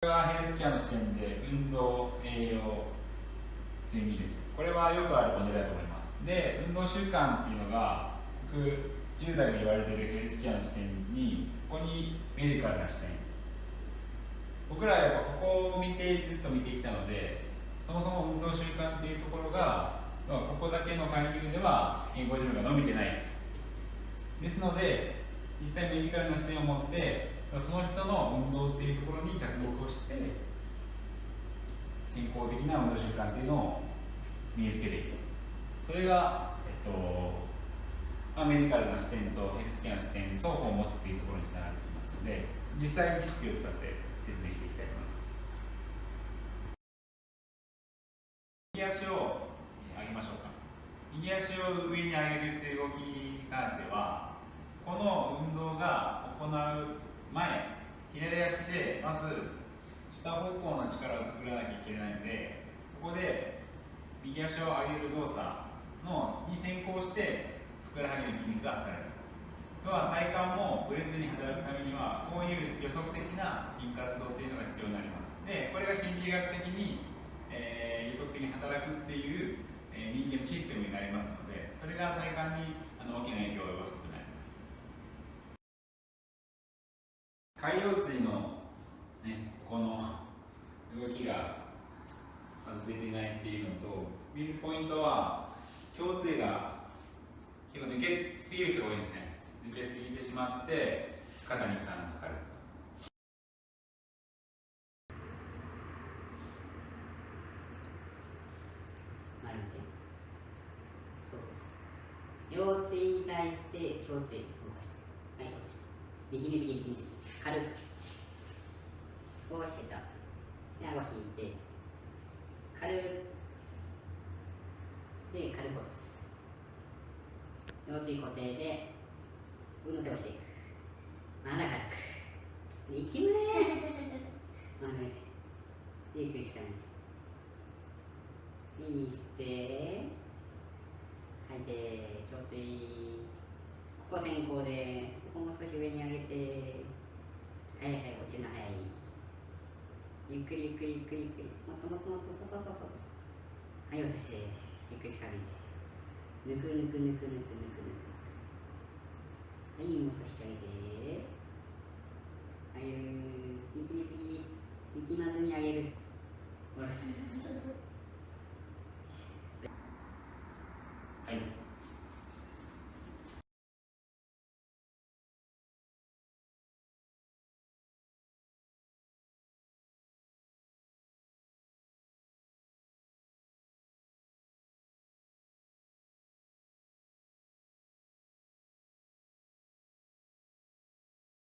これがヘルスケアの視点で運動、栄養、睡眠です。これはよくあるモデルだと思います。で、運動習慣っていうのが僕10代が言われているヘルスケアの視点に、ここにメディカルな視点、僕らはやっぱここを見てずっと見てきたので、そもそも運動習慣っていうところがここだけの介入では健康寿命が伸びてないですので、実際メディカルな視点を持ってその人の運動っていうところに着目をして健康的な運動習慣っていうのを身につけていくと。それが、メディカルな視点とヘルスケアの視点双方を持つっていうところにつながってきますので、実際に実機を使って説明していきたいと思います。右足を上げましょうか。右足を上に上げるっていう動きに関しては、この運動が行う前、左足でまず下方向の力を作らなきゃいけないので、ここで右足を上げる動作に先行してふくらはぎの筋肉が働く。要は体幹もぶれずに働くためには、こういう予測的な筋活動っていうのが必要になります。で、これが神経学的に、予測的に働くっていう、人間のシステムになりますので、それが体幹に大きな影響を及ぼすことになります。海腰椎の、ここの動きがまず出てないっていうのと、見るポイントは胸椎が結構抜けすぎる人が多いですね。抜けすぎてしまって肩に負担がかかる。腰椎に対して胸椎動かして、はい、落として、力みすぎ、軽くをしてた。で、顎引いて、軽くで、軽く落とす。腰椎固定で、上の手をしていく。まだ軽く。力むねー。まだ軽く。で、ゆっくり力抜いて。いい吸って、吐いて、胸椎。ここ先行で、ここも少し上に上げて、はいはい、落ちるの早い。ゆっくりゆっくりゆっくりゆっくり。もっともっともっと、そうそうそうそう。はい、落として、ゆっくり力抜いて。抜く抜く抜く抜く抜く抜く。はい、もう少し引き上げて。